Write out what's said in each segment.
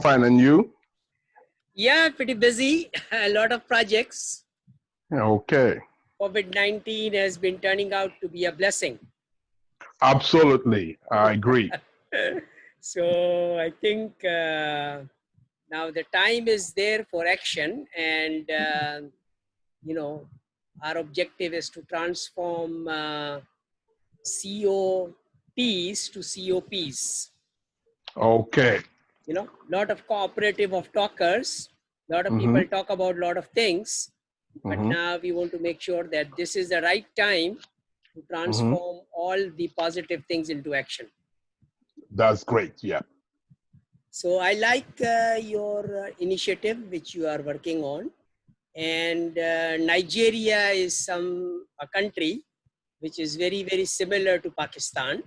Fine, and you? Yeah, pretty busy. A lot of projects. Okay. COVID-19 has been turning out to be a blessing. Absolutely. I agree. So I think now the time is there for action, and our objective is to transform COTs to COPs. Okay. Lot of cooperative of talkers. Lot of Mm-hmm. people talk about a lot of things, but Mm-hmm. now we want to make sure that this is the right time to transform all the positive things into action. That's great. Yeah. So I like your initiative which you are working on, and Nigeria is a country which is very, very similar to Pakistan.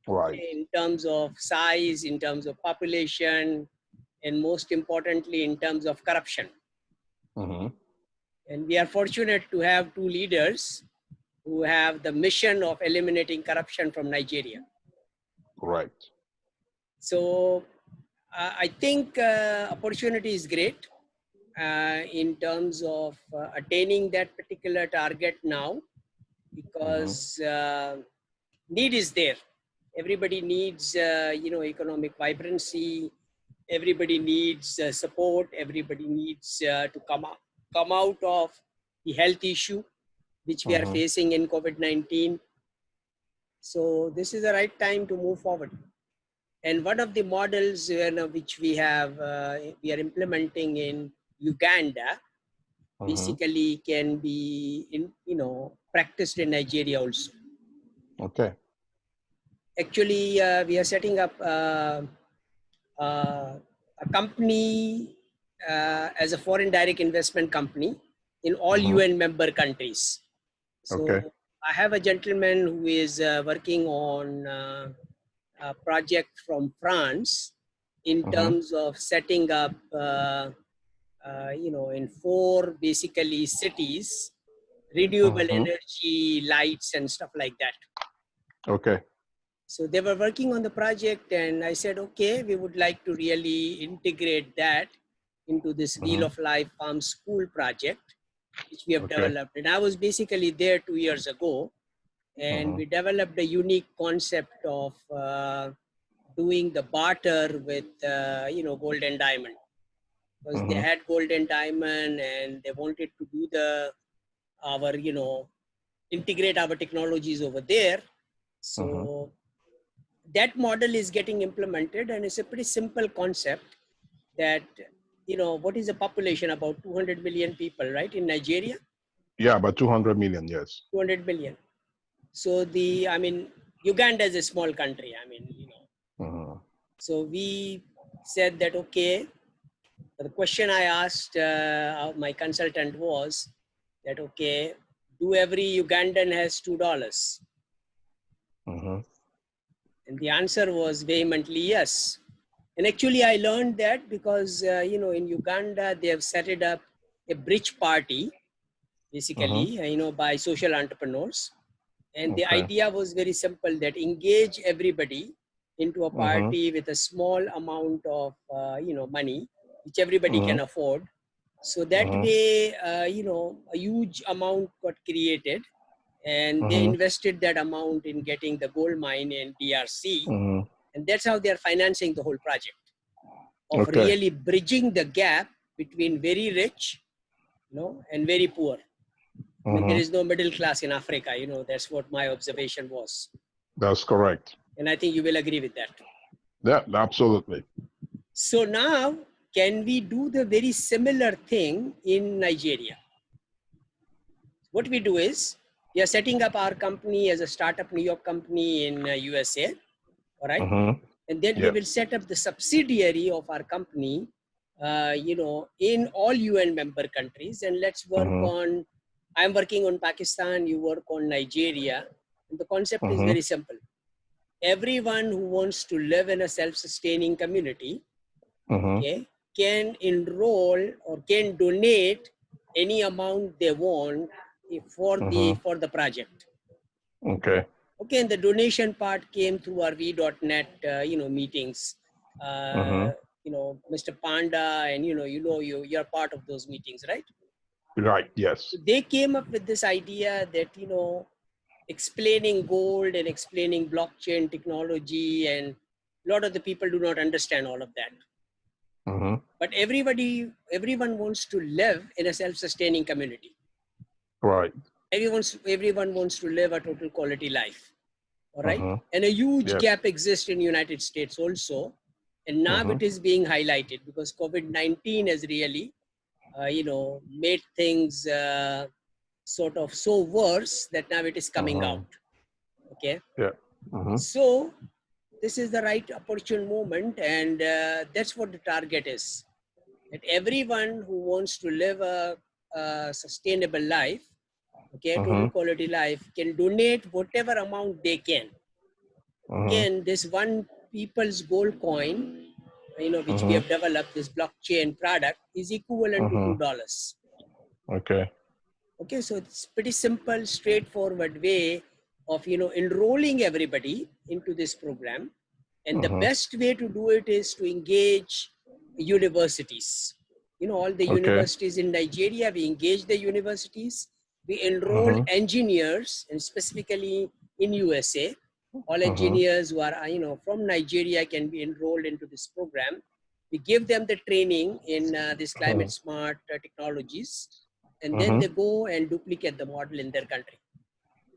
Right. In terms of size, in terms of population, and most importantly, in terms of corruption. Mm-hmm. And we are fortunate to have two leaders who have the mission of eliminating corruption from Nigeria. Right. So I think opportunity is great in terms of attaining that particular target now, because need is there. Everybody needs, economic vibrancy. Everybody needs support. Everybody needs to come out of the health issue which we are facing in COVID-19. So this is the right time to move forward. And one of the models which we are implementing in Uganda, basically can be practiced in Nigeria also. Okay. Actually, we are setting up a company as a foreign direct investment company in all UN member countries. So I have a gentleman who is working on a project from France in terms of setting up, in 4 basically cities, renewable energy lights and stuff like that. Okay. So they were working on the project, and I said, okay, we would like to really integrate that into this Wheel of Life Farm School project, which we have developed. And I was basically there 2 years ago, and we developed a unique concept of doing the barter with, gold and diamond. Because they had gold and diamond, and they wanted to do integrate our technologies over there. So that model is getting implemented, and it's a pretty simple concept that, what is the population? About 200 million people, right, in Nigeria? Yeah, about 200 million, yes. 200 million. So Uganda is a small country, So we said that, okay, the question I asked my consultant was that, okay, do every Ugandan has $2? And the answer was vehemently yes. And actually, I learned that because, in Uganda, they have set it up a bridge party, basically, by social entrepreneurs. And the idea was very simple, that engage everybody into a party with a small amount of, money, which everybody can afford. So that way, a huge amount got created, and they invested that amount in getting the gold mine in DRC. And that's how they're financing the whole project of really bridging the gap between very rich, and very poor. I mean, there is no middle class in Africa, that's what my observation was. That's correct. And I think you will agree with that. Yeah, absolutely. So now, can we do the very similar thing in Nigeria? What we do is, we are setting up our company as a startup New York company in USA, all right? And then we will set up the subsidiary of our company, in all UN member countries. And let's work on, I'm working on Pakistan, you work on Nigeria. And the concept is very simple. Everyone who wants to live in a self-sustaining community, okay, can enroll or can donate any amount they want for the project. Okay, and the donation part came through our v.net, meetings. Mr. Panda, and you're part of those meetings, right? Right. Yes. So they came up with this idea that explaining gold and explaining blockchain technology, and a lot of the people do not understand all of that. Mm-hmm. But everyone wants to live in a self-sustaining community. Right. Everyone wants to live a total quality life. All right. Mm-hmm. And a huge Yes. gap exists in United States also. And now Mm-hmm. it is being highlighted because COVID-19 has really, made things sort of so worse that now it is coming Mm-hmm. out. Okay. Yeah. Mm-hmm. So this is the right opportune moment, and that's what the target is. That everyone who wants to live a sustainable life, okay, total Mm-hmm. quality life, can donate whatever amount they can. Mm-hmm. Again, this one people's gold coin, which we Mm-hmm. have developed, this blockchain product, is equivalent to Mm-hmm. $2. Okay. Okay, so it's pretty simple, straightforward way of enrolling everybody into this program. And the Mm-hmm. best way to do it is to engage universities. All the Okay. universities in Nigeria, we engage the universities. We enroll Mm-hmm. engineers, and specifically in USA, all Mm-hmm. engineers who are from Nigeria can be enrolled into this program. We give them the training in these climate smart technologies, and then Mm-hmm. they go and duplicate the model in their country.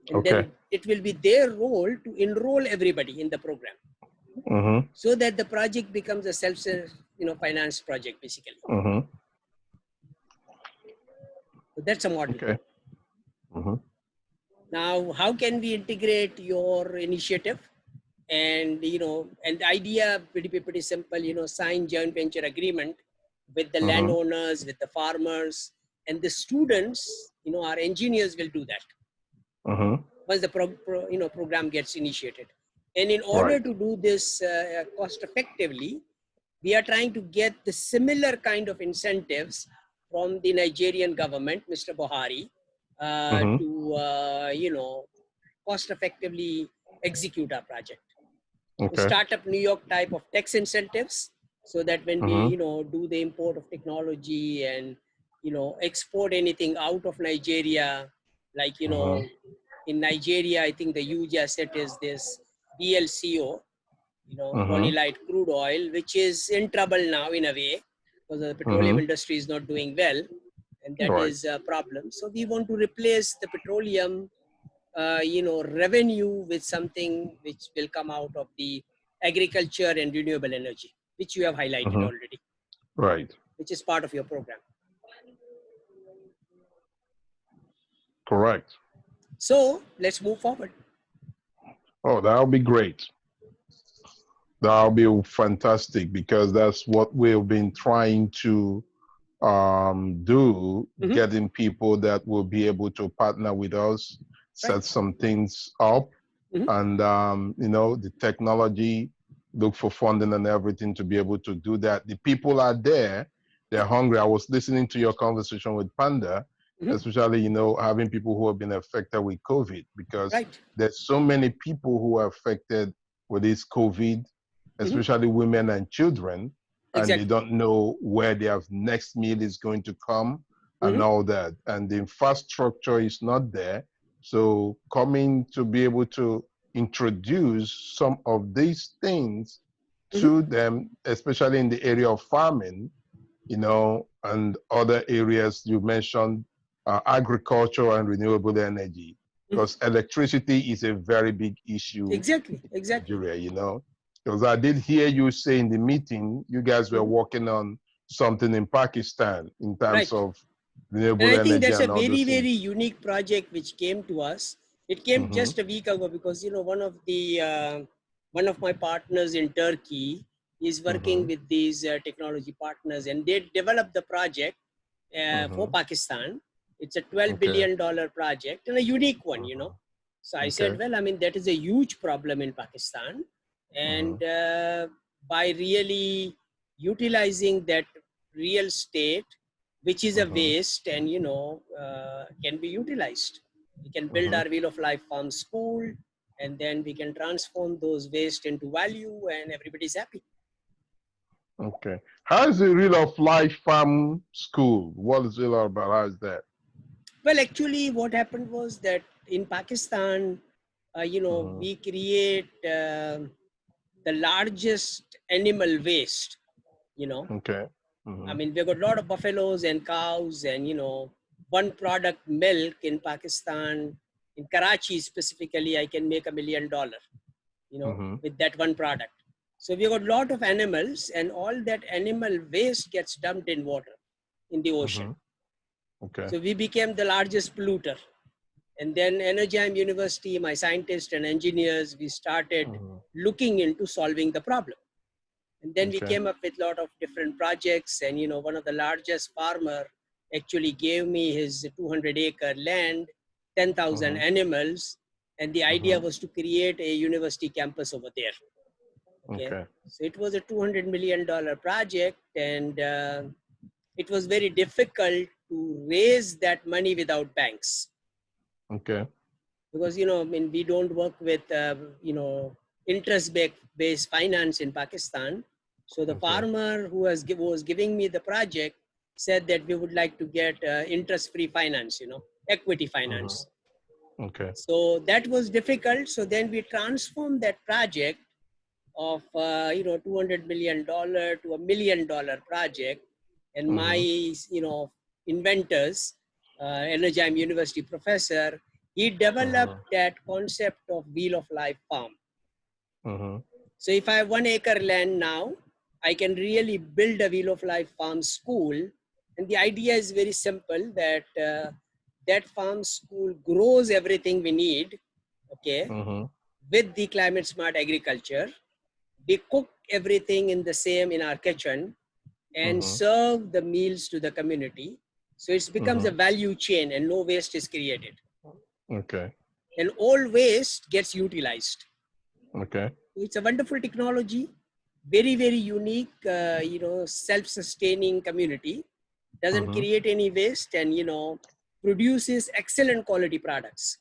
And Okay. then it will be their role to enroll everybody in the program, Mm-hmm. so that the project becomes a self finance project basically. Mm-hmm. So that's a model. Okay. Mm-hmm. Now, how can we integrate your initiative? And and the idea pretty simple. Sign joint venture agreement with the Mm-hmm. landowners, with the farmers, and the students. Our engineers will do that Mm-hmm. once the program gets initiated. And in order Right. to do this cost effectively, we are trying to get the similar kind of incentives from the Nigerian government, Mr. Buhari, Mm-hmm. to cost effectively execute our project. So Okay. startup New York type of tax incentives, so that when we Mm-hmm. do the import of technology and export anything out of Nigeria, like Mm-hmm. in Nigeria, I think the huge asset is this BLCO, Mm-hmm. bonylite crude oil, which is in trouble now in a way because the petroleum Mm-hmm. industry is not doing well, and that Right. is a problem. So we want to replace the petroleum, revenue with something which will come out of the agriculture and renewable energy, which you have highlighted Mm-hmm. already, Right. which is part of your program. Correct. So let's move forward. Oh, that'll be great. That'll be fantastic because that's what we've been trying to do, Mhm. getting people that will be able to partner with us, set Right. some things up, Mhm. and the technology, look for funding and everything to be able to do that. The people are there, they're hungry. I was listening to your conversation with Panda, Mhm. especially having people who have been affected with COVID, because Right. there's so many people who are affected with this COVID, especially women and children, and they Exactly. don't know where their next meal is going to come and Mhm. all that. And the infrastructure is not there. So coming to be able to introduce some of these things to them, especially in the area of farming, and other areas you mentioned, agriculture and renewable energy, because electricity is a very big issue Exactly. in Exactly. Nigeria, because I did hear you say in the meeting, you guys were working on something in Pakistan in terms Right. of And renewable I think energy that's a and all very, those very things. unique project which came to us. It came Mm-hmm. just a week ago because one of my partners in Turkey is working Mm-hmm. with these technology partners, and they developed the project for Mm-hmm. Pakistan. It's a $12 Okay. billion project and a unique one, Mm-hmm. So I said, Okay. well, I mean, that is a huge problem in Pakistan. And by really utilizing that real estate, which is a Mm-hmm. waste and, can be utilized. We can build Mm-hmm. our Wheel of Life Farm School, and then we can transform those waste into value, and everybody's happy. Okay. How is the Real of Life Farm School? What is it all about? How is that? Well, actually, what happened was that in Pakistan, Mm-hmm. we create the largest animal waste. You know, Okay. I Mm-hmm. mean, we've got a lot of buffaloes and cows, and one product milk in Pakistan, in Karachi specifically, I can make $1 million. Mm-hmm. With that one product. So we got a lot of animals, and all that animal waste gets dumped in water, in the ocean. Mm-hmm. Okay. So we became the largest polluter. And then Energym University, my scientists and engineers, we started Mm-hmm. looking into solving the problem. And then we Okay. came up with a lot of different projects. And, one of the largest farmer actually gave me his 200-acre land, 10,000 Mm-hmm. animals. And the idea Mm-hmm. was to create a university campus over there. Okay. Okay. So it was a $200 million project, and it was very difficult to raise that money without banks. Okay. Because, I mean, we don't work with, interest-based finance in Pakistan. So the Okay. farmer who was giving me the project said that we would like to get interest-free finance, equity Mm-hmm. finance. Okay. So that was difficult. So then we transformed that project of $200 million to $1 million project, and my Mm-hmm. inventors, Energym University professor, he developed Mm-hmm. that concept of wheel of life farm. Mm-hmm. So if I have 1 acre land now, I can really build a wheel of life farm school, and the idea is very simple, that that farm school grows everything we need, okay, Mm-hmm. with the climate smart agriculture. We cook everything in our kitchen and Mm-hmm. serve the meals to the community. So it becomes a Mm-hmm. value chain, and no waste is created. Okay. And all waste gets utilized. Okay. It's a wonderful technology, very, very unique, self-sustaining community, doesn't Mm-hmm. create any waste, and, produces excellent quality products.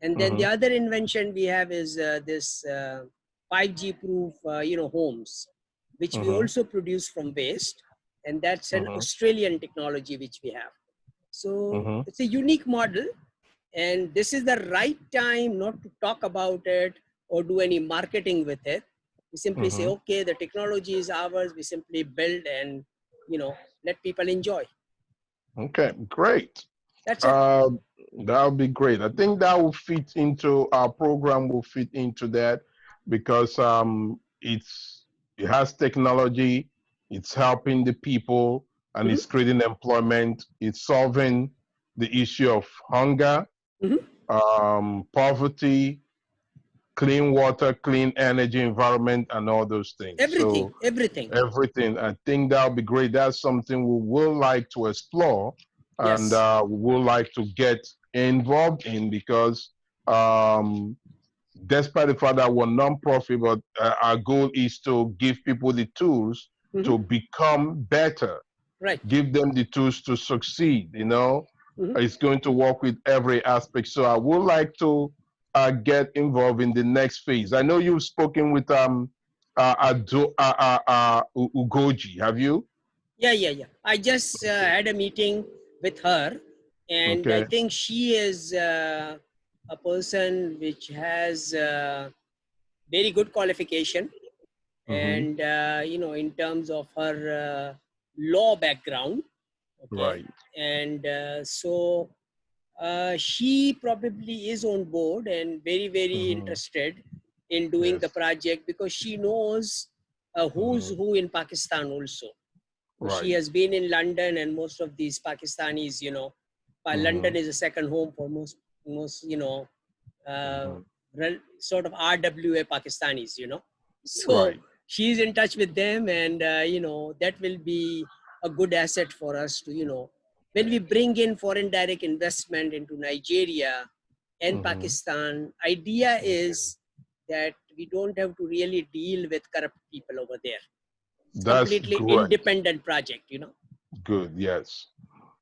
And then the Mm-hmm. other invention we have is this 5G proof, homes, which we Mm-hmm. also produce from waste. And that's an Mm-hmm. Australian technology which we have. So Mm-hmm. it's a unique model, and this is the right time not to talk about it or do any marketing with it. We simply say, Mm-hmm. okay, the technology is ours. We simply build and, let people enjoy. Okay. Great. That's it. Uh, that would be great. I think that will fit into our program. Will fit into that because it has technology. It's helping the people and Mhm. it's creating employment. It's solving the issue of hunger, Mhm. poverty, clean water, clean energy, environment, and all those things. Everything, So everything. everything. I think that would be great. That's something we will like to explore and Yes. we would like to get involved in because despite the fact that we're non-profit, but our goal is to give people the tools Mhm. to become better, Right. give them the tools to succeed, Mhm. it's going to work with every aspect. So I would like to get involved in the next phase. I know you've spoken with Ugoji, have you? Yeah, yeah, yeah. I just had a meeting with her, and I Okay. think she is a person which has very good qualification, Mm-hmm. and in terms of her law background, okay, Right. and so she probably is on board and very, very Mm-hmm. interested in doing the Yes. project, because she knows who's Mm-hmm. who in Pakistan also. So she Right. has been in London, and most of these Pakistanis, Mm-hmm. London is a second home for most uh, Mm-hmm. sort of RWA Pakistanis. So Right. she's in touch with them, and that will be a good asset for us to, when we bring in foreign direct investment into Nigeria and Mm-hmm. Pakistan. Idea Okay. is that we don't have to really deal with corrupt people over there. It's That's completely great. independent project. Good. Yes.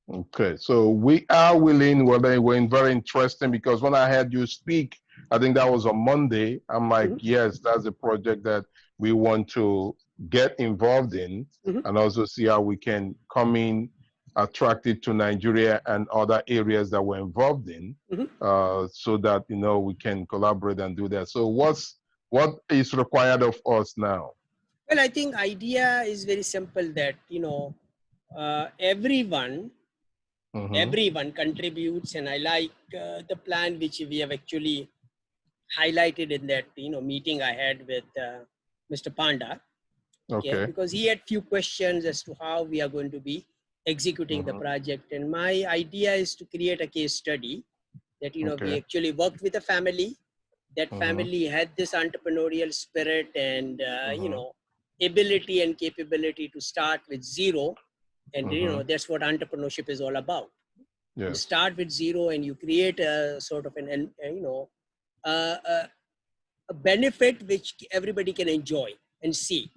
Okay, so we are willing. Well, they were very interesting because when I had you speak, I think that was on Monday. I'm like, Mhm. yes, that's a project that we want to get involved in, and also see how we can come in, attract it to Nigeria and other areas that we're involved in, so that, you know, we can collaborate and do that. So what is required of us now? Well, I think idea is very simple, that, you know, everyone contributes, and I like the plan which we have actually highlighted in that, you know, meeting I had with Mr. Panda. Okay, because he had few questions as to how we are going to be executing the project, and my idea is to create a case study that, you know, we actually worked with a family. That family had this entrepreneurial spirit and you know, ability and capability to start with zero, and you know, that's what entrepreneurship is all about. You start with zero and you create a sort of an you know, a benefit which everybody can enjoy and see.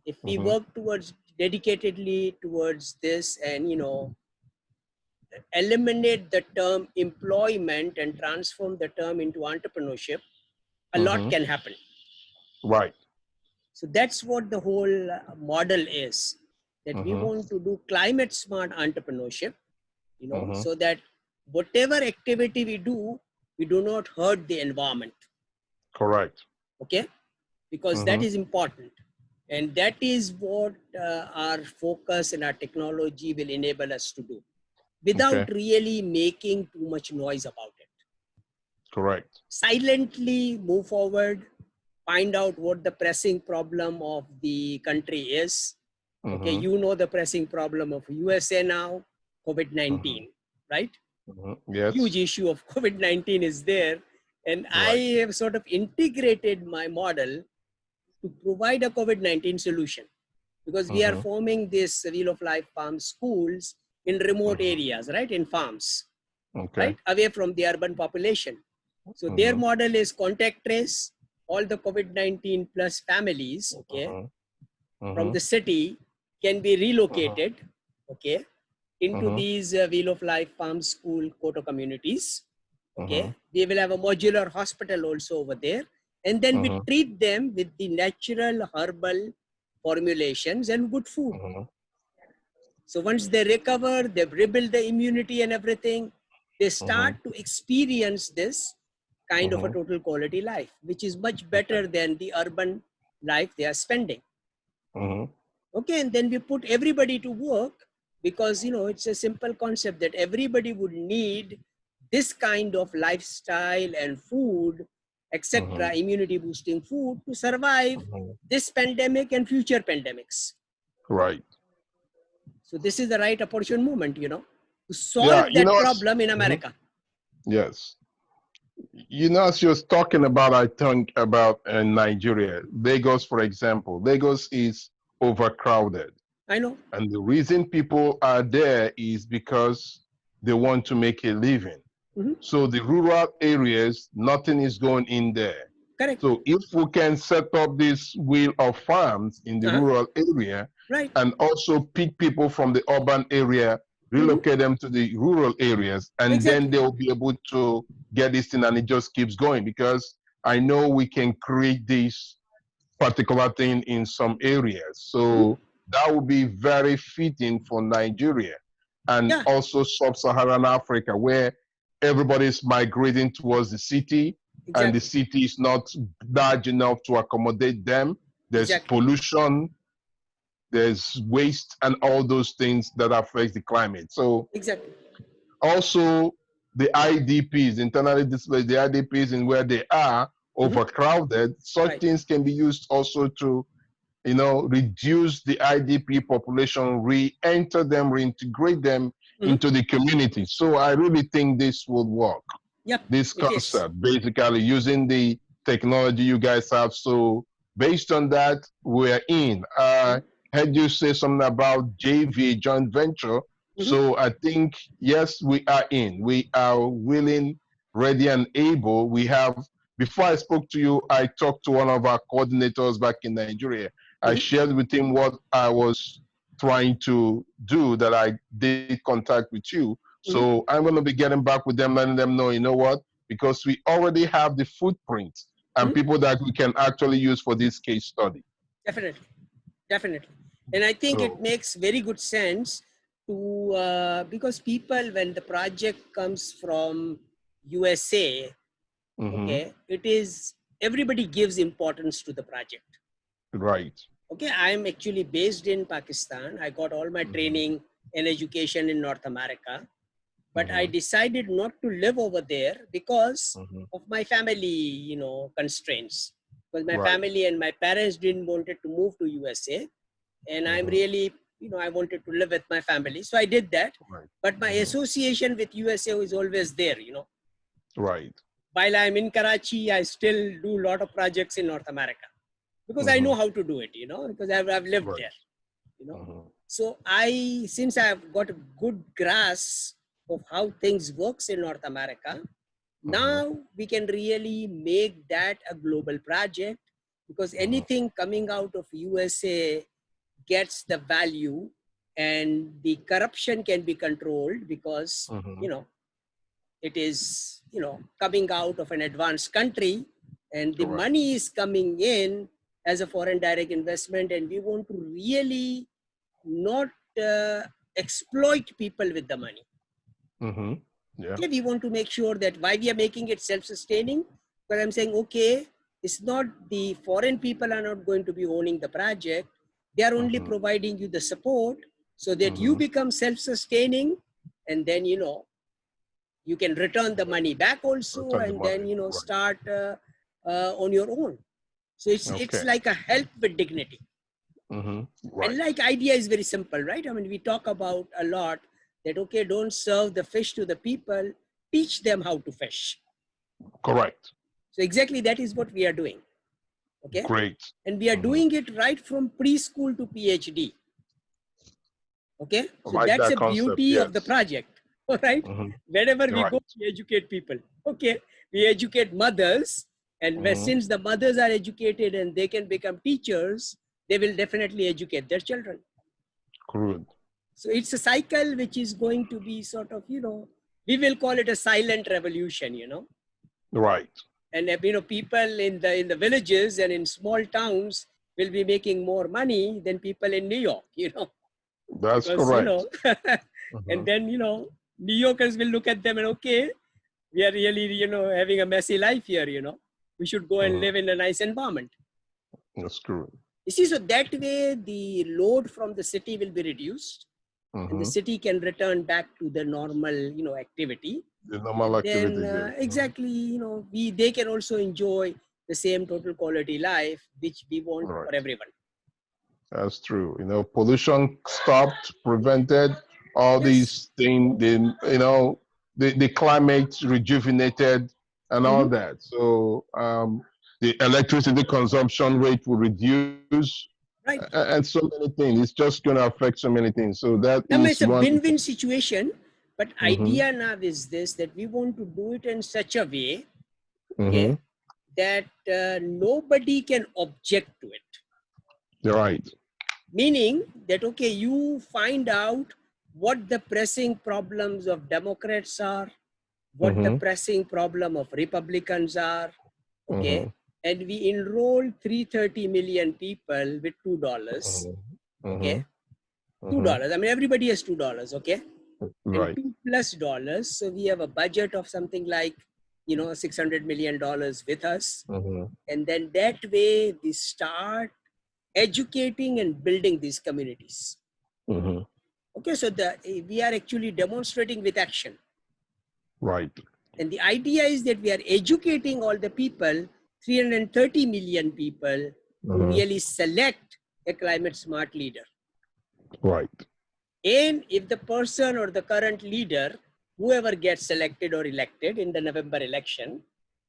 If we work towards dedicatedly towards this, and, you know, eliminate the term employment and transform the term into entrepreneurship, a lot can happen. Right. So that's what the whole model is, that we want to do climate smart entrepreneurship, you know, so that whatever activity we do not hurt the environment. Correct. Okay, because that is important, and that is what our focus and our technology will enable us to do, without really making too much noise about it. Correct. Silently move forward, find out what the pressing problem of the country is. Okay, you know the pressing problem of USA now, COVID-19, right? Yes. Huge issue of COVID-19 is there. And I have sort of integrated my model to provide a COVID-19 solution, because we are forming this Wheel of Life farm schools in remote areas, right? In farms, right? Away from the urban population. So their model is contact trace all the COVID-19 plus families, okay, from the city can be relocated, okay, into these Wheel of Life farm school Koto communities. Okay, we will have a modular hospital also over there, and then we treat them with the natural herbal formulations and good food. So once they recover, they've rebuilt the immunity and everything, they start to experience this kind of a total quality life, which is much better than the urban life they are spending. Okay, and then we put everybody to work, because, you know, it's a simple concept that everybody would need this kind of lifestyle and food, etc., immunity boosting food, to survive this pandemic and future pandemics. Right. So this is the right opportune moment, you know, to solve that problem in America. Yes. You know, as you're talking about, I think about Nigeria, Lagos, for example. Lagos is overcrowded. I know. And the reason people are there is because they want to make a living. So the rural areas, nothing is going in there. Correct. So if we can set up this wheel of farms in the rural area, and also pick people from the urban area, relocate them to the rural areas, and then they'll be able to get this thing, and it just keeps going, because I know we can create this particular thing in some areas. So that would be very fitting for Nigeria, and also sub-Saharan Africa, where everybody's migrating towards the city, and the city is not large enough to accommodate them. There's pollution, there's waste, and all those things that affect the climate. So also the IDPs, internally displaced, the IDPs, in where they are overcrowded, such things can be used also to, you know, reduce the IDP population, re-enter them, reintegrate them into the community. So I really think this would work. This concept, basically using the technology you guys have. So based on that, we're in. Heard you say something about JV, joint venture. So I think, yes, we are in. We are willing, ready, and able. We have, before I spoke to you, I talked to one of our coordinators back in Nigeria. I shared with him what I was trying to do, that I did contact with you. So I'm going to be getting back with them, letting them know, you know what, because we already have the footprint and people that we can actually use for this case study. Definitely. Definitely. And I think it So, makes very good sense to, because people, when the project comes from USA, mhm, okay, it is, everybody gives importance to the project. right. Okay, I'm actually based in Pakistan. I got all my Mhm, training and education in North America, but I mhm, decided not to live over there because mhm, of my family, constraints. Because my right. family and my parents didn't wanted to move to USA, and I'm Mhm, really, I wanted to live with my family, so I did that. right. But my Mhm, association with USA is always there. right. While I'm in Karachi, I still do a lot of projects in North America because I know Mhm, how to do it. Because I've lived right. there. you know Mhm, so since I've got a good grasp of how things works in North America, mhm, now we can really make that a global project, because mhm, anything coming out of USA gets the value, and the corruption can be controlled because mhm, it is coming out of an advanced country, and the right. money is coming in as a foreign direct investment, and we want to really not uh, exploit people with the money. Mhm, yeah. Okay, we want to make sure that why we are making it self-sustaining. But I'm saying, okay, it's not, the foreign people are not going to be owning the project. They are only Mhm, providing you the support so that you mhm, become self-sustaining, and then you can return the money back also, return the and then money. Right. start on your own. So it's Okay. like a help with dignity. Mhm, And right. like idea is very simple, right? I mean, we talk about a lot that, okay, don't serve the fish to the people, teach them how to fish. Correct. So exactly that is what we are doing. Okay. Great. And we are Mhm. doing it right from preschool to PhD. Okay. I So like that's that a concept. beauty of the Yes. project. All right. Mhm, Wherever we go, right. we educate people. Okay. We educate mothers. And Mhm, since the mothers are educated and they can become teachers, they will definitely educate their children. good. So it's a cycle which is going to be sort of, we will call it a silent revolution, Right. and people in the villages and in small towns will be making more money than people in New York, That's because, correct. and Mhm, then, New Yorkers will look at them and, okay, we are really, having a messy life here, we should go and mhm, live in a nice environment. that's good. You see, so that way the load from the city will be reduced, and the Mhm. city can return back to the normal activity, The normal and then activity there. Mhm. exactly they can also enjoy the same total quality life which we want Right. for everyone. That's true. Pollution stopped, prevented, all Yes. these things, the climate rejuvenated and all Hmm. that. So the electricity consumption rate will reduce Right. and so many things. It's just going to affect so many things. So that I mean, is it's a one. win-win situation, but Mm-hmm. idea now is this, that we want to do it in such a way, Mm-hmm. okay, that nobody can object to it. You're right. Meaning that, okay, you find out what the pressing problems of Democrats are, what the Mm-hmm. pressing problem of Republicans are, Mm-hmm. okay, and we enroll 330 million people with $2, Mm-hmm. okay, Mm-hmm. $2. I mean, everybody has $2, okay, and Right. $2+. So we have a budget of something like, $600 million with us, Mm-hmm. and then that way we start educating and building these communities. Mm-hmm. Okay, so we are actually demonstrating with action. Right. And the idea is that we are educating all the people, 330 million people, to Mm-hmm. really select a climate smart leader. Right. And if the person or the current leader, whoever gets selected or elected in the November election,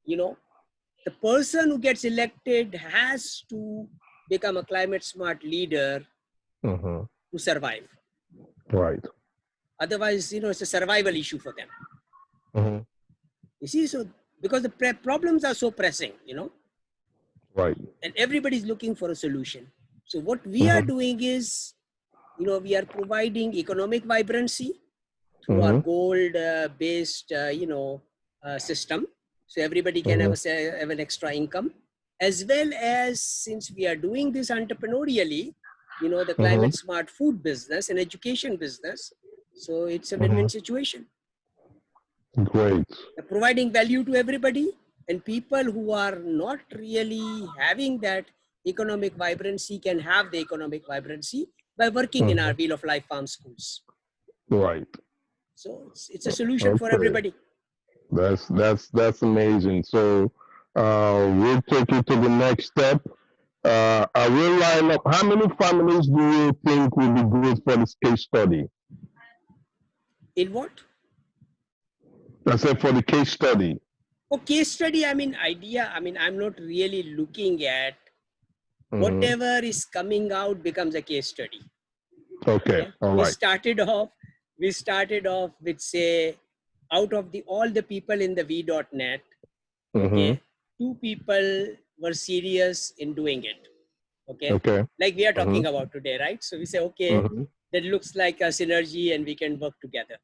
the person who gets elected has to become a climate smart leader Mm-hmm. to survive. Right. Otherwise, it's a survival issue for them. Mm-hmm. You see, so because the problems are so pressing, Right. and everybody is looking for a solution. So what we are Mm-hmm. doing is, we are providing economic vibrancy through our Mm-hmm. gold-based, system. So everybody can Mm-hmm. have an extra income, as well as, since we are doing this entrepreneurially, you know, the climate smart food business and education business. So it's a win-win situation. Great. Providing value to everybody, and people who are not really having that economic vibrancy can have the economic vibrancy by working in our Wheel of Life Farm schools. Right. So it's a solution for everybody. That's amazing. So we'll take you to the next step. I will line up. How many families do you think will be good for this case study? In what? I said for the case study. Oh, case study, I mean, idea. I mean, I'm not really looking at whatever is coming out becomes a case study. Okay. All right. We started off with, say, out of all the people in the V.net, okay, 2 people were serious in doing it. Okay. Like we are talking about today, right? So we say, okay, that looks like a synergy and we can work together.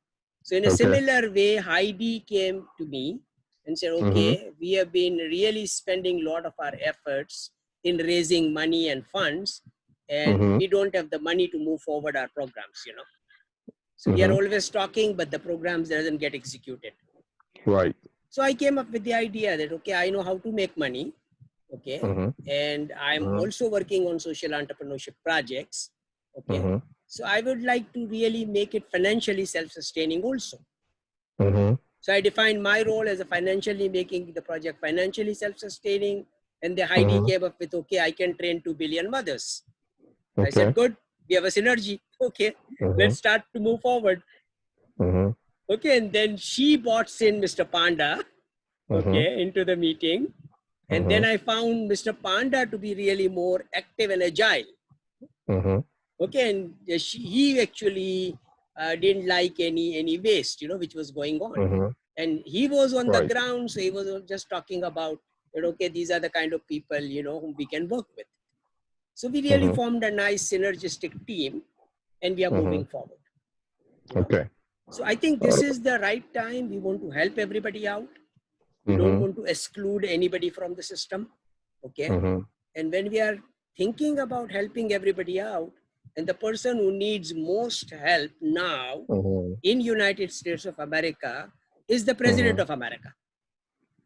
So in a similar way, Heidi came to me and said, okay, we have been really spending a lot of our efforts in raising money and funds, and we don't have the money to move forward our programs, you know. So we are always talking, but the programs doesn't get executed. Right. So I came up with the idea that, okay, I know how to make money. Okay. And I'm also working on social entrepreneurship projects. Okay. So I would like to really make it financially self-sustaining also. So I defined my role as a financially making the project financially self-sustaining. And the Heidi came up with, okay, I can train 2 billion mothers. I said, good, we have a synergy. Okay, let's start to move forward. Okay, and then she brought in Mr. Panda, okay, into the meeting. And then I found Mr. Panda to be really more active and agile. Okay, and he actually didn't like any waste, you know, which was going on. And he was on the ground, so he was just talking about that, okay, these are the kind of people, you know, whom we can work with. So we really formed a nice synergistic team, and we are moving forward. Okay. So I think this is the right time. We want to help everybody out. We don't want to exclude anybody from the system. Okay. And when we are thinking about helping everybody out, and the person who needs most help now in United States of America is the President of America.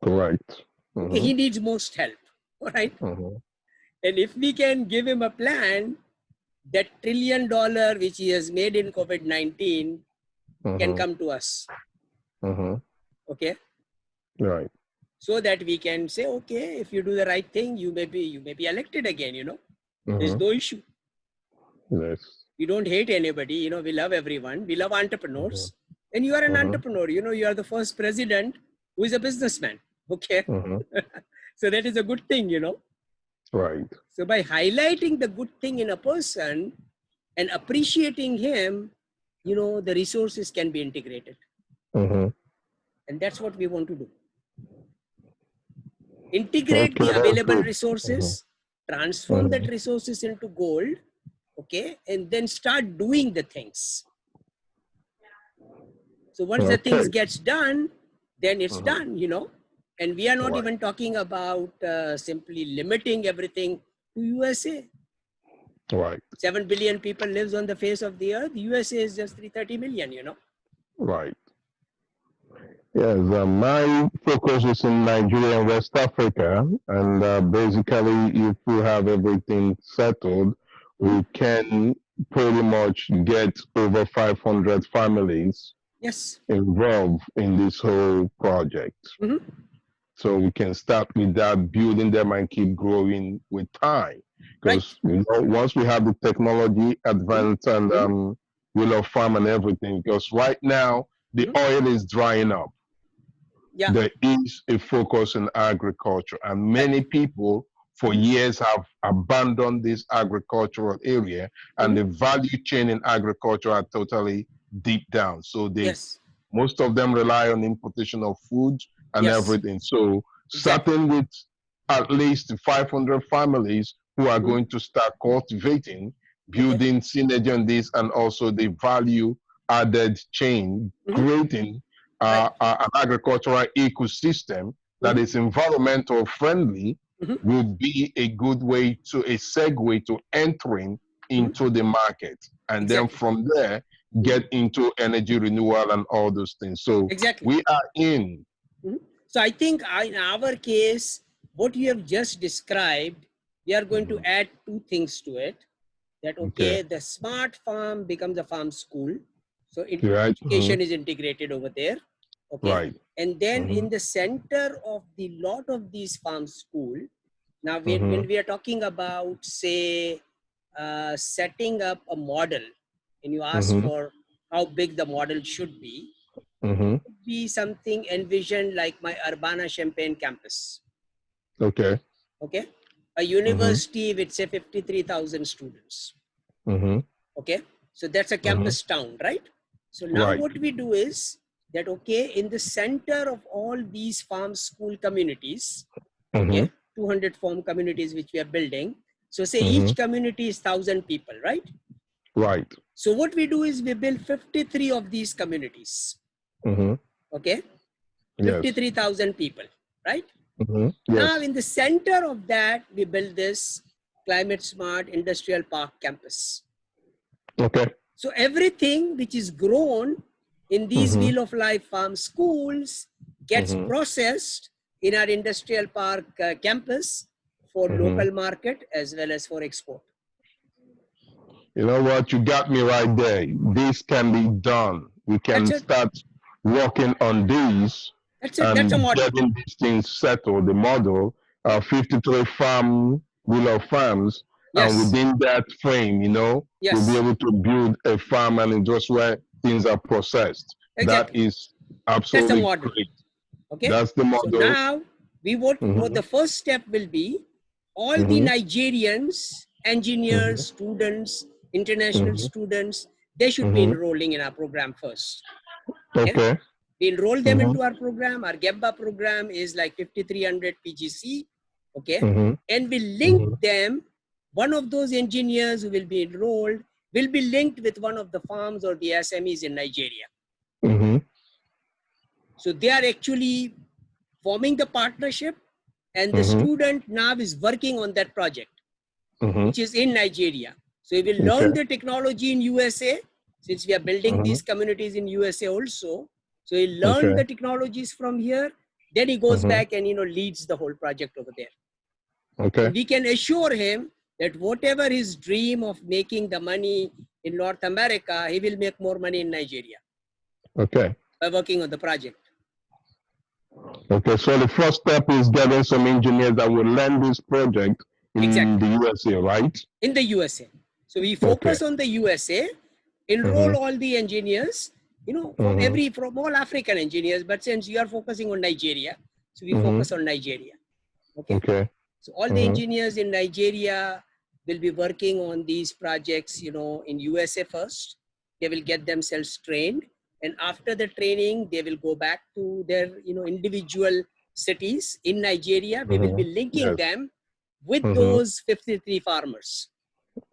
Correct. Okay, he needs most help. All right. And if we can give him a plan, that $1 trillion which he has made in COVID-19 can come to us. Okay. Right. So that we can say, okay, if you do the right thing, you may be elected again, you know. There's no issue. Yes. We don't hate anybody, you know, we love everyone. We love entrepreneurs. And you are an entrepreneur, you know, you are the first president who is a businessman. Okay. So that is a good thing, you know. Right. So by highlighting the good thing in a person and appreciating him, you know, the resources can be integrated. And that's what we want to do. Integrate the available resources, transform that resources into gold, okay, and then start doing the things. So once the things gets done, then it's done, you know. And we are not even talking about simply limiting everything to USA. Right. 7 billion people lives on the face of the earth. USA is just 330 million, you know. Right. Yes, my focus is in Nigeria and West Africa, and basically, if we have everything settled, we can pretty much get over 500 families involved in this whole project. So we can start with that, building them and keep growing with time. Because you know, once we have the technology advance and Wheel of Farm and everything, because right now the oil is drying up. There is a focus in agriculture, and many people for years have abandoned this agricultural area, and the value chain in agriculture are totally deep down. So they, most of them rely on importation of food and everything. So starting with at least 500 families who are going to start cultivating, building synergy on this, and also the value added chain, creating an agricultural ecosystem that is environmental friendly will be a good way to a segue to entering into the market, and then from there get into energy renewal and all those things. So we are in. So I think in our case, what you have just described, we are going to add two things to it. That the smart farm becomes a farm school. So education is integrated over there. And then in the center of the lot of these farm school, now when we are talking about, say, setting up a model, and you ask for how big the model should be, it could be something envisioned like my Urbana-Champaign campus. A university with, say, 53,000 students. So that's a campus town, right? So now what we do is that, in the center of all these farm school communities, 200 farm communities which we are building. So say each community is 1,000 people, right? So what we do is we build 53 of these communities. 53,000 people, right? Now in the center of that, we build this climate smart industrial park campus. So everything which is grown in these Wheel of Life farm schools gets processed in our industrial park campus for local market as well as for export. You know what? You got me right there. This can be done. We can start working on these and getting these things settled. The model, 53 Wheel of Farms, and within that frame, we'll be able to build a farm and just where things are processed. That is absolutely great. That's the model. So now we want the first step will be all the Nigerians, engineers, students, international students, they should be enrolling in our program first. We enroll them into our program. Our GEBBA program is like 5,300 PGC. And we link them. One of those engineers who will be enrolled will be linked with one of the farms or the SMEs in Nigeria. So they are actually forming the partnership, and the student now is working on that project, which is in Nigeria. So he will learn the technology in USA, since we are building these communities in USA also. So he learned the technologies from here. Then he goes back and leads the whole project over there. And we can assure him that whatever his dream of making the money in North America, he will make more money in Nigeria. By working on the project. So the first step is getting some engineers that will learn this project in the USA, right? In the USA. So we focus on the USA, enroll all the engineers, from all African engineers, but since you are focusing on Nigeria, so we focus on Nigeria. So all the engineers in Nigeria will be working on these projects, in USA first. They will get themselves trained. And after the training, they will go back to their, individual cities in Nigeria. We will be linking them with those 53 farmers.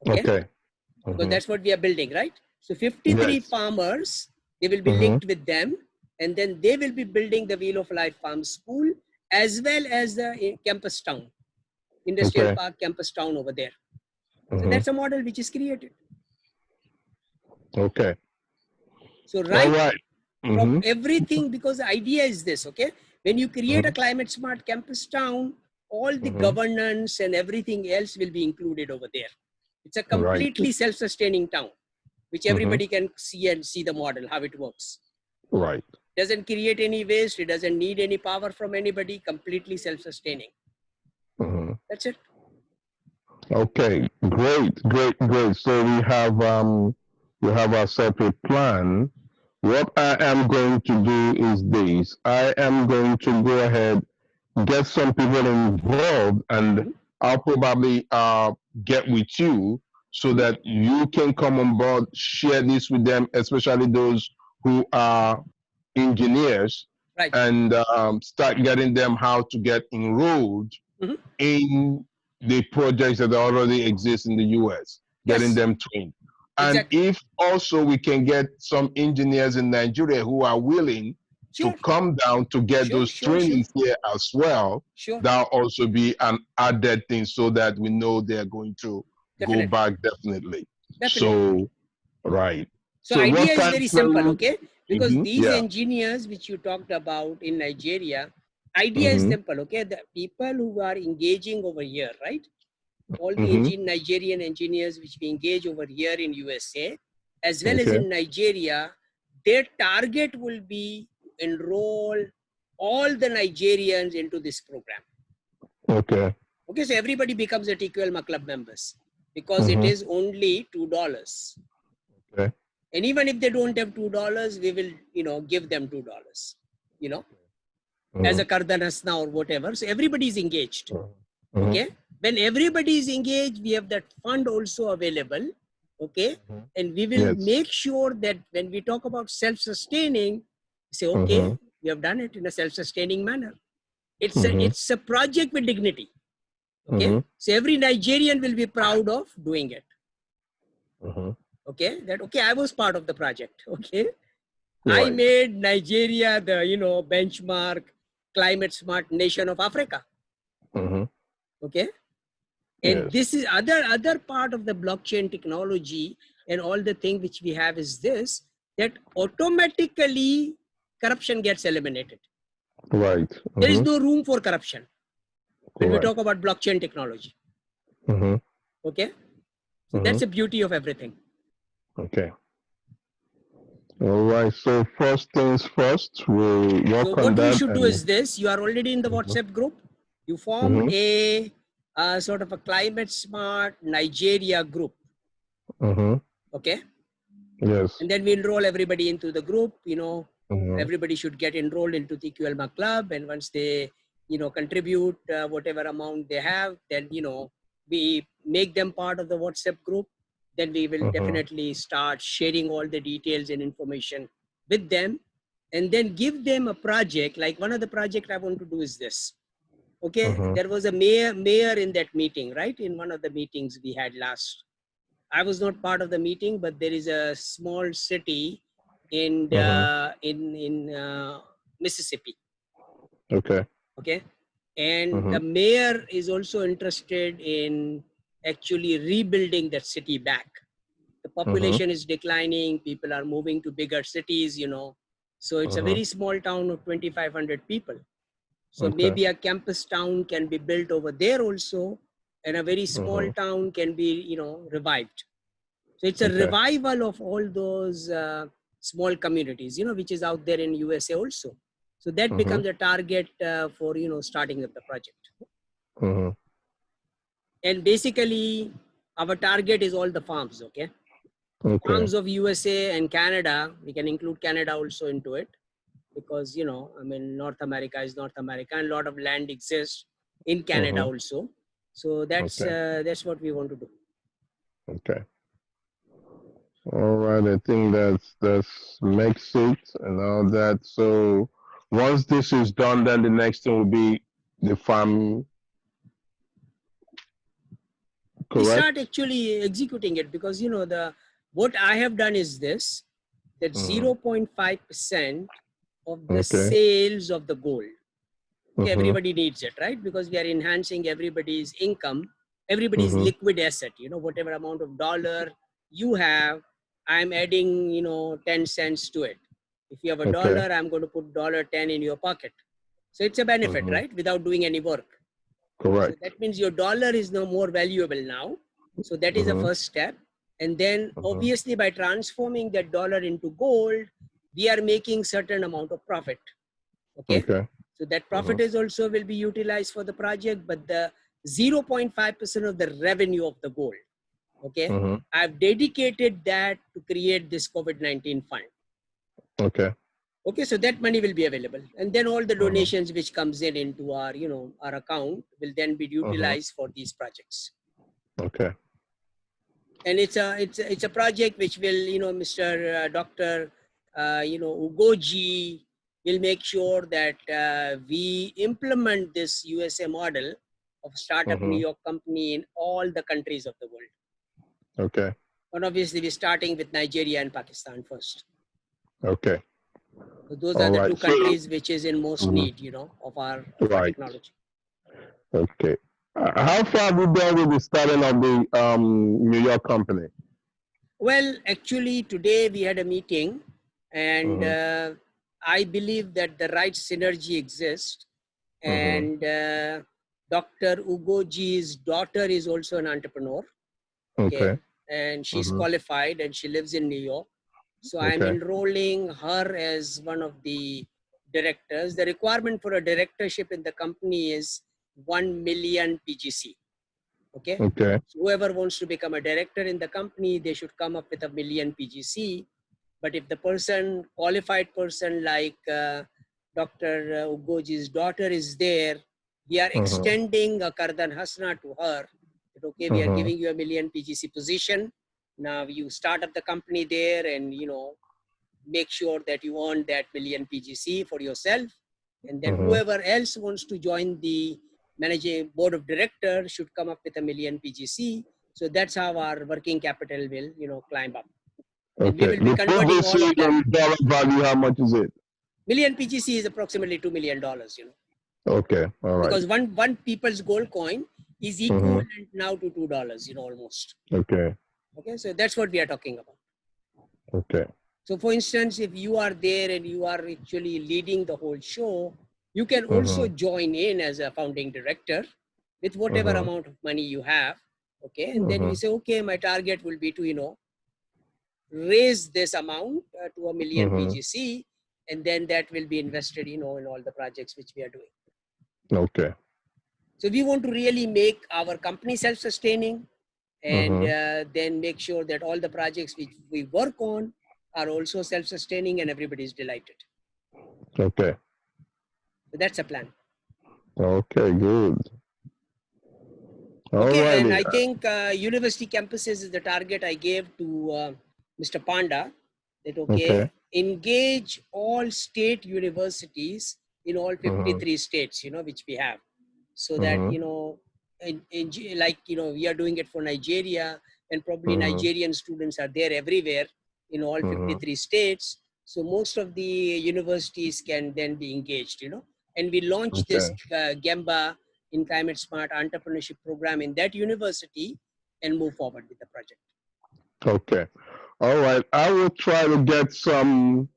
Because that's what we are building, right? So 53 farmers, they will be linked with them. And then they will be building the Wheel of Life Farm School as well as the campus town, industrial park campus town over there. So that's a model which is created. So from everything, because the idea is this, when you create a climate smart campus town, all the governance and everything else will be included over there. It's a completely self-sustaining town, which everybody can see and see the model, how it works. Doesn't create any waste. It doesn't need any power from anybody, completely self-sustaining. That's it. Okay, great. So we have a separate plan. What I am going to do is this. I am going to go ahead, get some people involved, and I'll probably get with you so that you can come on board, share this with them, especially those who are engineers, and start getting them how to get enrolled in the projects that already exist in the US, getting them trained. And if also we can get some engineers in Nigeria who are willing to come down to get those trainings here as well, that'll also be an added thing so that we know they're going to Definitely. back definitely. Definitely. So, right. So So idea what is time very simple, frame? okay? Because these Yeah. engineers which you talked about in Nigeria, idea is Mm-hmm. simple, okay? The people who are engaging over here, right? All the Mm-hmm. Nigerian engineers which we engage over here in USA, as well as Okay. in Nigeria, their target will be enroll all the Nigerians into this program. Okay. Okay, so everybody becomes a TQL Club members because it Mm-hmm. is only $2. Okay. And even if they don't have $2, we will, give them $2, as a Kardanasna or whatever. So everybody is engaged. Mm-hmm. Okay. When everybody is engaged, we have that fund also available. Okay. Mm-hmm. And we will Yes. make sure that when we talk about self-sustaining, say, okay, we have done it in a self-sustaining manner. It's a project with dignity. Okay. So every Nigerian will be proud of doing it. Okay, that okay, I was part of the project. Okay, Right. I made Nigeria the benchmark climate smart nation of Africa. Okay, and Yes. this is other part of the blockchain technology, and all the thing which we have is this, that automatically corruption gets eliminated. Right. There is no room for corruption when we talk about blockchain technology. Okay, so that's the beauty of everything. Okay. All right. So first things first, we'll work So on what that. we should do is this: you are already in the WhatsApp group. You form a sort of a climate smart Nigeria group. Okay. Yes. And then we enroll everybody into the group. Everybody should get enrolled into the QLMA club, and once they contribute whatever amount they have, then we make them part of the WhatsApp group. Then we will definitely start sharing all the details and information with them, and then give them a project. Like one of the project I want to do is this. Okay, there was a mayor in that meeting, right? In one of the meetings we had last. I was not part of the meeting, but there is a small city in Mississippi. Okay. Okay, and the mayor is also interested in actually rebuilding that city back. The population is declining. People are moving to bigger cities. So it's a very small town of 2,500 people. So maybe a campus town can be built over there also, and a very small town can be revived. So it's a revival of all those small communities, which is out there in USA also. So that becomes a target for starting up the project. And basically, our target is all the farms. Okay. Farms of USA and Canada. We can include Canada also into it, because North America is North America, and a lot of land exists in Canada also. So that's what we want to do. Okay. All right, I think that's makes it and all that. So once this is done, then the next thing will be the farm. Correct? We start actually executing it, because what I have done is this, that 0.5% of the sales of the gold. Okay, everybody needs it, right? Because we are enhancing everybody's income, everybody's liquid asset. Whatever amount of dollar you have, I'm adding 10 cents to it. If you have a dollar, I'm going to put $10 in your pocket. So it's a benefit, right? Without doing any work. Correct. So that means your dollar is now more valuable now. So that is the first step. And then obviously by transforming that dollar into gold, we are making certain amount of profit. Okay. So that profit is also will be utilized for the project, but the 0.5% of the revenue of the gold. Okay. I've dedicated that to create this COVID-19 fund. Okay. Okay, so that money will be available, and then all the donations which comes in into our, our account will then be utilized for these projects. Okay. And it's a project which will, Mr. Dr. Ugoji will make sure that we implement this USA model of startup New York company in all the countries of the world. Okay. And obviously we're starting with Nigeria and Pakistan first. Okay. So those are the two countries which is in most need, of our technology. Okay. How far have you done with the starting of the New York company? Well, actually, today we had a meeting, and I believe that the right synergy exists. And Dr. Ugoji's daughter is also an entrepreneur. Okay. And she's qualified and she lives in New York. So I'm enrolling her as one of the directors. The requirement for a directorship in the company is 1 million PGC. Okay. So whoever wants to become a director in the company, they should come up with 1 million PGC. But if the person, qualified person like Dr. Ugoji's daughter is there, we are extending a Kardan Hasna to her. That, okay, we are giving you 1 million PGC position. Now you start up the company there and, you know, make sure that you earn that 1 million PGC for yourself. And then whoever else wants to join the managing board of directors should come up with 1 million PGC. So that's how our working capital will, you know, climb up. And we will be converting all of that. Dollar value, how much is it? Million PGC is approximately $2 million, you know. Okay, all right. Because one people's gold coin is equivalent now to $2, you know, almost. Okay. Okay, so that's what we are talking about. Okay. So for instance, if you are there and you are actually leading the whole show, you can also join in as a founding director with whatever amount of money you have. Okay, and then we say, okay, my target will be to, you know, raise this amount to 1 million PGC, and then that will be invested, you know, in all the projects which we are doing. Okay. So we want to really make our company self-sustaining, and then make sure that all the projects which we work on are also self-sustaining and everybody is delighted. Okay. So that's a plan. Okay, good. Okay, and I think university campuses is the target I gave to Mr. Panda, that engage all state universities in all 53 states, you know, which we have. So that, you know, like, you know, we are doing it for Nigeria, and probably Nigerian students are there everywhere in all 53 states. So most of the universities can then be engaged, you know, and we launched this Gemba in Climate Smart Entrepreneurship Program in that university and move forward with the project. Okay. All right. I will try to get some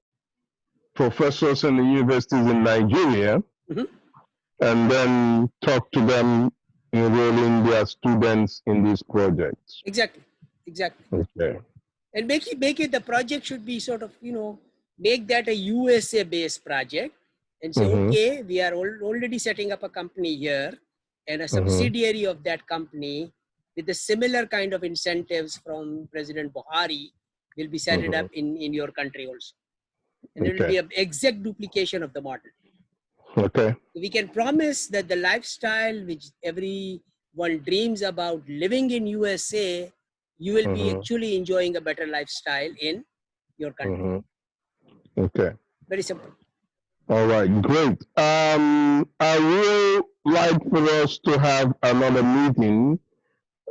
professors in the universities in Nigeria and then talk to them enrolling their students in these projects. Exactly. Exactly. Okay. And make it the project should be sort of, you know, make that a USA based project and say, okay, we are already setting up a company here, and a subsidiary of that company with the similar kind of incentives from President Buhari will be set it up in your country also. And it will be an exact duplication of the model. Okay. So we can promise that the lifestyle which everyone dreams about living in USA, you will be actually enjoying a better lifestyle in your country. Okay. Very simple. All right, great. I will like for us to have another meeting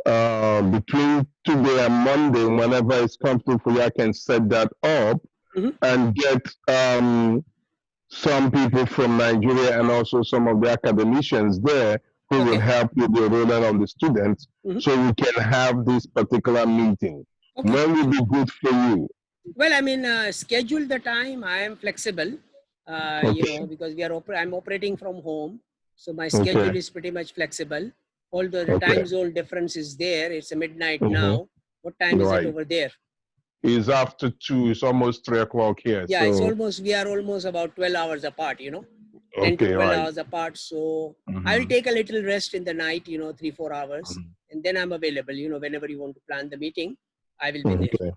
between today and Monday, whenever it's comfortable for you. I can set that up and get some people from Nigeria and also some of the academicians there who will help with the enrollment of the students, so we can have this particular meeting. When will be good for you? Well, I mean, schedule the time. I am flexible, you know, because I'm operating from home. So my schedule is pretty much flexible. Although the time zone difference is there. It's a midnight now. What time is it over there? It's after 2. It's almost 3 o'clock here. Yeah, so we are almost about 12 hours apart, you know, 10 to 12 hours apart. So I will take a little rest in the night, you know, 3-4 hours, and then I'm available, you know, whenever you want to plan the meeting, I will be there.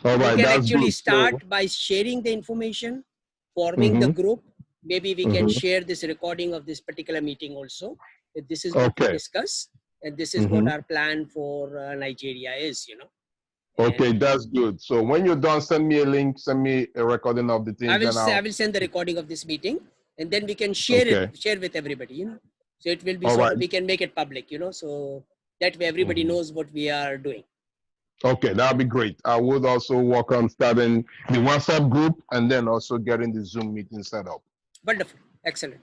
All right, we can actually start by sharing the information, forming the group. Maybe we can share this recording of this particular meeting also. If this is what we discuss, and this is what our plan for Nigeria is, you know. Okay, that's good. So when you're done, send me a link, send me a recording of the things. I will send the recording of this meeting, and then we can share share with everybody, you know. So it will be we can make it public, you know, so that way everybody knows what we are doing. Okay, that'll be great. I would also work on starting the WhatsApp group and then also getting the Zoom meeting set up. Wonderful. Excellent.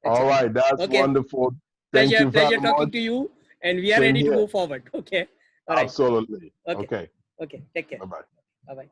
All right, that's wonderful. Thank you very pleasure talking much. to you, and we are Same ready to here. move forward. Okay. All right. Absolutely. Okay. Okay. Okay. Take care. Bye-bye. Bye bye.